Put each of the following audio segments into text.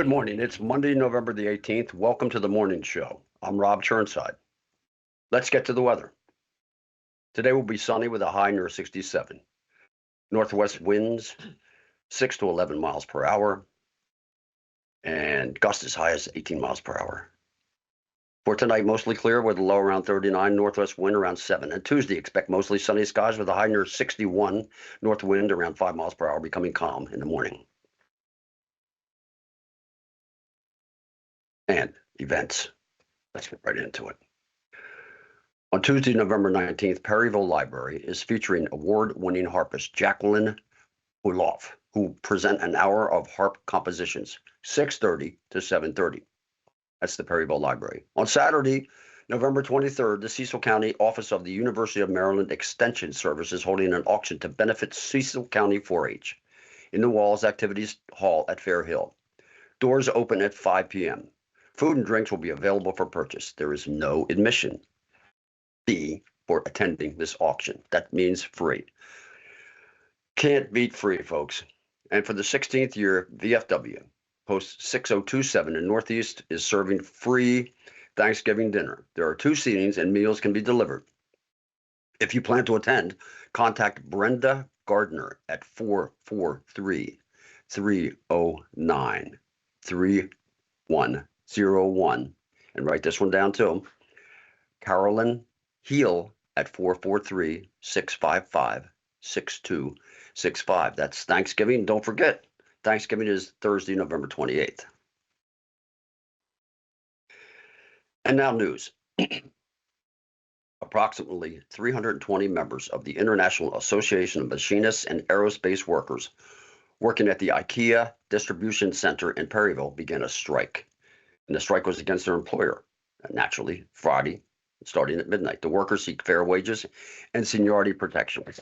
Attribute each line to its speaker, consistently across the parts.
Speaker 1: morning. It's Monday, November the 18th. Welcome to the morning show. I'm Rob Churnside. Let's get to the weather. Today will be sunny with a high near 67. Northwest winds 6 to 11 miles per hour and gusts as high as 18 miles per hour. For tonight, mostly clear with a low around 39, northwest wind around 7. And Tuesday, expect mostly sunny skies with a high near 61, north wind around 5 miles per hour, becoming calm in the morning. And events. Let's get right into it. On Tuesday, November 19th, Perryville Library is featuring award-winning harpist Jacqueline Huloff, who present an hour of harp compositions, 6:30 to 7:30. That's the Perryville Library. On Saturday, November 23rd, the Cecil County Office of the University of Maryland Extension Service is holding an auction to benefit Cecil County 4-H in the Walls Activities Hall at Fair Hill. Doors open at 5 p.m. Food and drinks will be available for purchase. There is no admission fee for attending this auction. That means free. Can't beat free, folks. And for the 16th year, VFW, Post 6027 in Northeast, is serving free Thanksgiving dinner. There are 2 seatings and meals can be delivered. If you plan to attend, contact Brenda Gardner at 443-309-3101 and write this one down too. Carolyn Heel at 443-655-6265. That's Thanksgiving. Don't forget, Thanksgiving is Thursday, November 28th. And now news. Approximately 320 members of the International Association of Machinists and Aerospace Workers working at the IKEA Distribution Center in Perryville began a strike. And the strike was against their employer. Naturally, Friday, starting at midnight. The workers seek fair wages and seniority protections.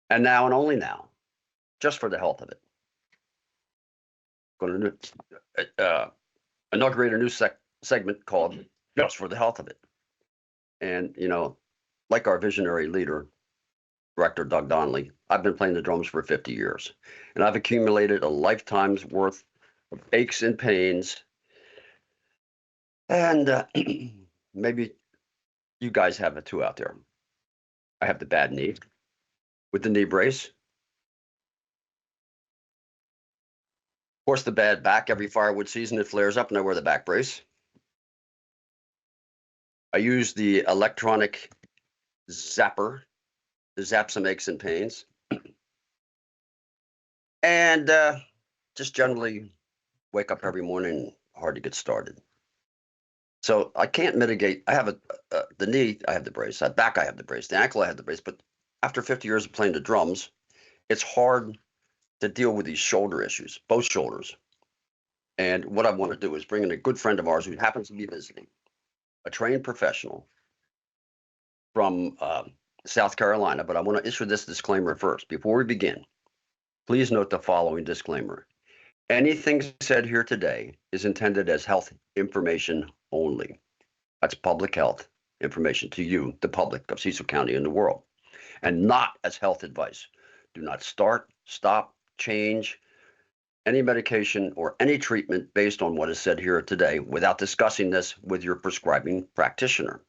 Speaker 1: And now and only now, just for the health of it, I'm going to inaugurate a new segment called Just for the Health of It. And, you know, like our visionary leader, Director Doug Donnelly, I've been playing the drums for 50 years, and I've accumulated a lifetime's worth of aches and pains. And maybe you guys have it too out there. I have the bad knee with the knee brace. Of course, the bad back. Every firewood season it flares up and I wear the back brace. I use the electronic zapper to zap some aches and pains. And just generally wake up every morning hard to get started. So I can't mitigate. I have the knee, I have the brace. The back, I have the brace. The ankle, I have the brace. But after 50 years of playing the drums, it's hard to deal with these shoulder issues, both shoulders. And what I want to do is bring in a good friend of ours who happens to be visiting, a trained professional from South Carolina. But I want to issue this disclaimer first. Before we begin, please note the following disclaimer. Anything said here today is intended as health information only. That's public health information to you, the public of Cecil County and the world, and not as health advice. Do not start, stop, change any medication or any treatment based on what is said here today without discussing this with your prescribing practitioner.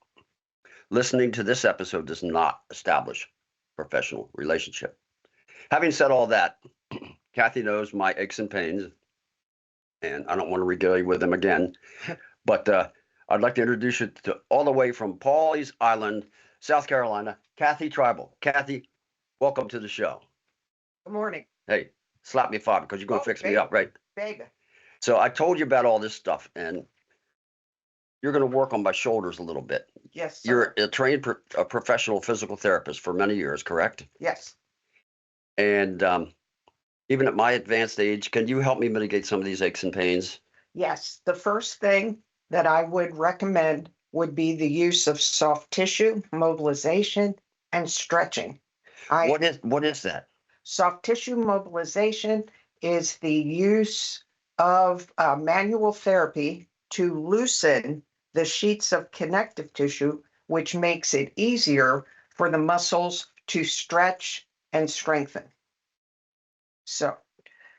Speaker 1: Listening to this episode does not establish a professional relationship. Having said all that, Kathy knows my aches and pains, and I don't want to regale you with them again, but I'd like to introduce you to all the way from Pawleys Island, South Carolina, Kathy Tribal. Kathy, welcome to the show.
Speaker 2: Good morning.
Speaker 1: Hey, slap me 5 because you're going to fix me up, right?
Speaker 2: Baby.
Speaker 1: So I told you about all this stuff, and you're going to work on my shoulders a little bit.
Speaker 2: Yes, sir.
Speaker 1: You're a trained professional physical therapist for many years, correct?
Speaker 2: Yes.
Speaker 1: And even at my advanced age, can you help me mitigate some of these aches and pains?
Speaker 2: Yes. The first thing that I would recommend would be the use of soft tissue, mobilization, and stretching.
Speaker 1: What is that?
Speaker 2: Soft tissue mobilization is the use of manual therapy to loosen the sheets of connective tissue, which makes it easier for the muscles to stretch and strengthen. So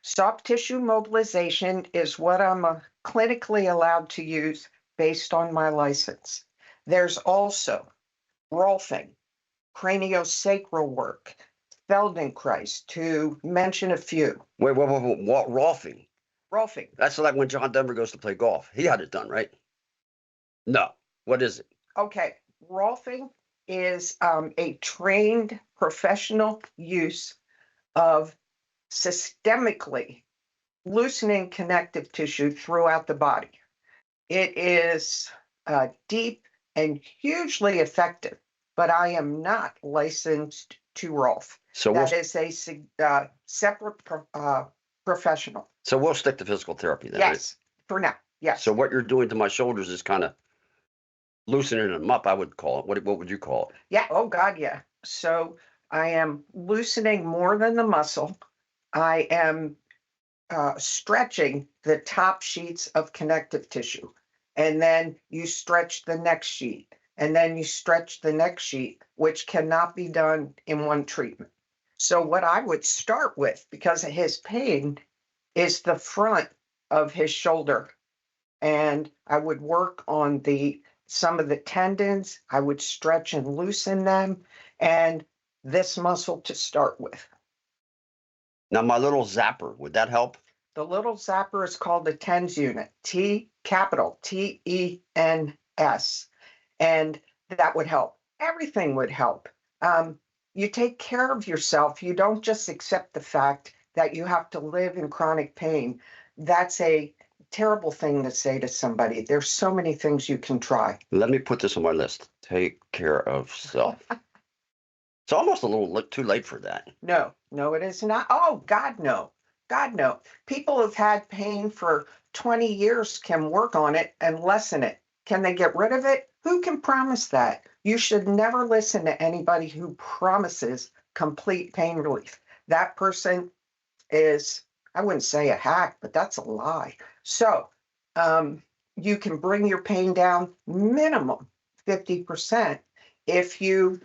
Speaker 2: Soft tissue mobilization is what I'm clinically allowed to use based on my license. There's also Rolfing, craniosacral work, Feldenkrais, to mention a few.
Speaker 1: Wait, what, Rolfing?
Speaker 2: Rolfing,
Speaker 1: That's like when John Denver goes to play golf. He had it done, right? No. What is it?
Speaker 2: okay, Rolfing is a trained professional use of systemically loosening connective tissue throughout the body. It is deep and hugely effective, but I am not licensed to Rolf.
Speaker 1: So
Speaker 2: That is a separate professional.
Speaker 1: So we'll stick to physical therapy then. Right?
Speaker 2: Yes, for now. Yes.
Speaker 1: So what you're doing to my shoulders is kind of loosening them up, I would call it. What would you call it?
Speaker 2: Yeah. Oh God, yeah. So I am loosening more than the muscle. I am stretching the top sheets of connective tissue. And then you stretch the next sheet. And then you stretch the next sheet, which cannot be done in one treatment. So what I would start with, because of his pain, is the front of his shoulder. And I would work on some of the tendons. I would stretch and loosen them, and this muscle to start with.
Speaker 1: Now, my little zapper, would that help?
Speaker 2: The little zapper is called the TENS unit, capital TENS, and that would help. Everything would help. You take care of yourself. You don't just accept the fact that you have to live in chronic pain. That's a terrible thing to say to somebody. There's so many things you can try.
Speaker 1: Let me put this on my list. Take care of self. It's almost a little too late for that.
Speaker 2: No, it is not. Oh, God, no. God, no. People who've had pain for 20 years can work on it and lessen it. Can they get rid of it? Who can promise that? You should never listen to anybody who promises complete pain relief. That person is, I wouldn't say a hack, but that's a lie. So you can bring your pain down minimum 50% if you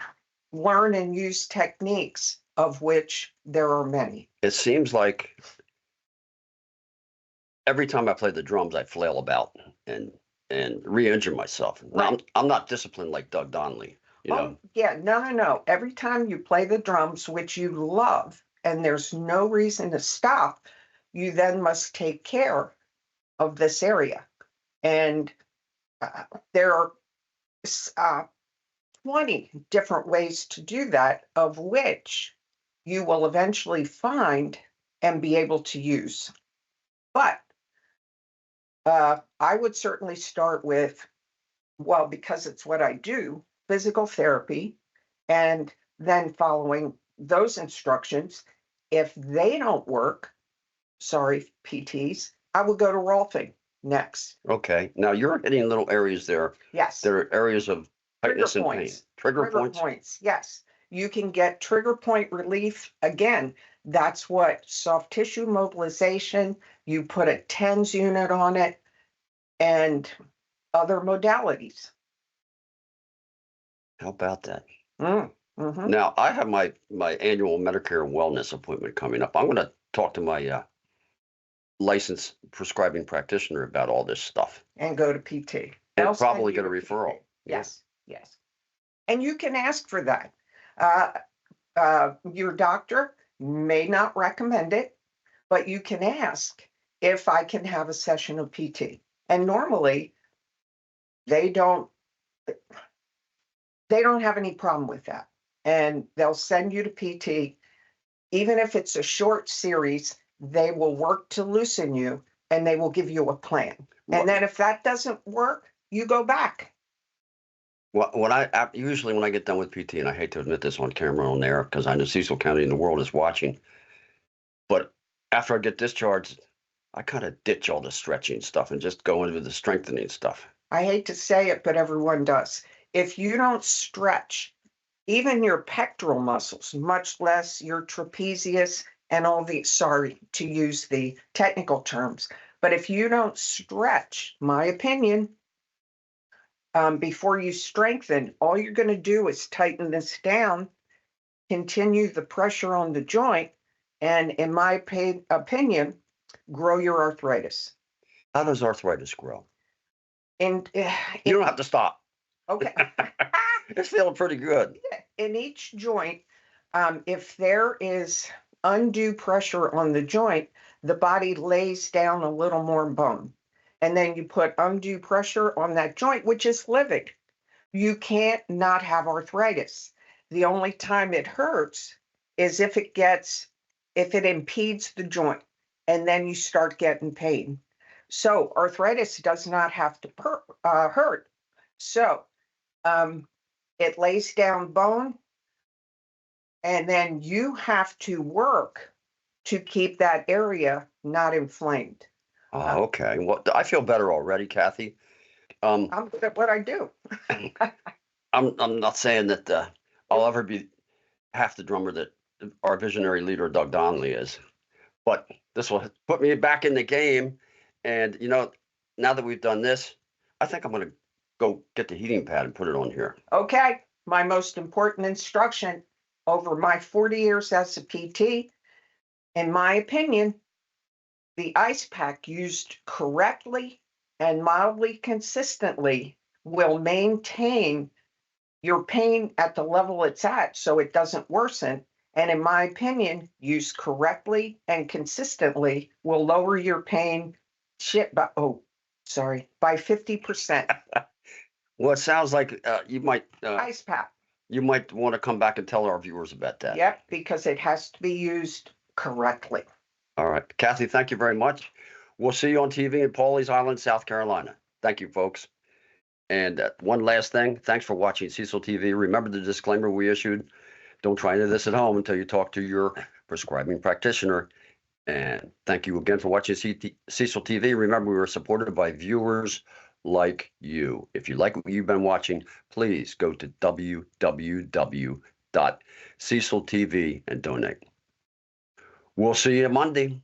Speaker 2: learn and use techniques, of which there are many.
Speaker 1: It seems like every time I play the drums, I flail about and re-injure myself. Now,
Speaker 2: Right.
Speaker 1: I'm not disciplined like Doug Donnelly, you know.
Speaker 2: Yeah, no. Every time you play the drums, which you love, and there's no reason to stop, you then must take care of this area. And there are 20 different ways to do that, of which you will eventually find and be able to use. But I would certainly start with, well, because it's what I do, physical therapy, and then following those instructions. If they don't work, sorry, PTs, I will go to Rolfing next.
Speaker 1: Okay. Now you're hitting little areas there.
Speaker 2: Yes.
Speaker 1: There are areas of tightness and pain.
Speaker 2: points.
Speaker 1: Trigger points.
Speaker 2: Yes. You can get trigger point relief. Again, that's what soft tissue mobilization, you put a TENS unit on it, and other modalities.
Speaker 1: How about that?
Speaker 2: Mm-hmm.
Speaker 1: Now I have my annual Medicare wellness appointment coming up. I'm going to talk to my licensed prescribing practitioner about all this stuff.
Speaker 2: And go to PT.
Speaker 1: And
Speaker 2: They'll send
Speaker 1: probably
Speaker 2: you
Speaker 1: get a
Speaker 2: to
Speaker 1: referral.
Speaker 2: PT. Yes. And you can ask for that. Your doctor may not recommend it, but you can ask if I can have a session of PT. And normally they don't have any problem with that. And they'll send you to PT. Even if it's a short series, they will work to loosen you, and they will give you a plan. And then if that doesn't work, you go back.
Speaker 1: Well, usually when I get done with PT, and I hate to admit this on camera on air because I know Cecil County and the world is watching, but after I get discharged, I kind of ditch all the stretching stuff and just go into the strengthening stuff.
Speaker 2: I hate to say it, but everyone does. If you don't stretch even your pectoral muscles, much less your trapezius and all the, sorry to use the technical terms, but if you don't stretch, my opinion, before you strengthen, all you're going to do is tighten this down, continue the pressure on the joint, and in my opinion, grow your arthritis.
Speaker 1: How does arthritis grow?
Speaker 2: And
Speaker 1: You don't have to stop.
Speaker 2: okay,
Speaker 1: It's feeling pretty good.
Speaker 2: in each joint, if there is undue pressure on the joint, the body lays down a little more bone. And then you put undue pressure on that joint, which is living. You can't not have arthritis. The only time it hurts is if it impedes the joint, and then you start getting pain. So arthritis does not have to hurt. So it lays down bone, and then you have to work to keep that area not inflamed.
Speaker 1: Oh, okay. Well, I feel better already, Kathy.
Speaker 2: I'm good at what I do.
Speaker 1: I'm not saying that I'll ever be half the drummer that our visionary leader Doug Donnelly is, but this will put me back in the game. And now that we've done this, I think I'm going to go get the heating pad and put it on here.
Speaker 2: Okay, my most important instruction over my 40 years as a PT, in my opinion, the ice pack used correctly and mildly consistently will maintain your pain at the level it's at so it doesn't worsen. And in my opinion, used correctly and consistently will lower your pain by 50%.
Speaker 1: Well, it sounds like you might
Speaker 2: Ice pack.
Speaker 1: You might want to come back and tell our viewers about that.
Speaker 2: Yep, because it has to be used correctly.
Speaker 1: All right. Kathy, thank you very much. We'll see you on TV in Pawleys Island, South Carolina. Thank you, folks. And one last thing, thanks for watching Cecil TV. Remember the disclaimer we issued. Don't try any of this at home until you talk to your prescribing practitioner. And thank you again for watching Cecil TV. Remember, we were supported by viewers like you. If you like what you've been watching, please go to www.ceciltv and donate. We'll see you Monday.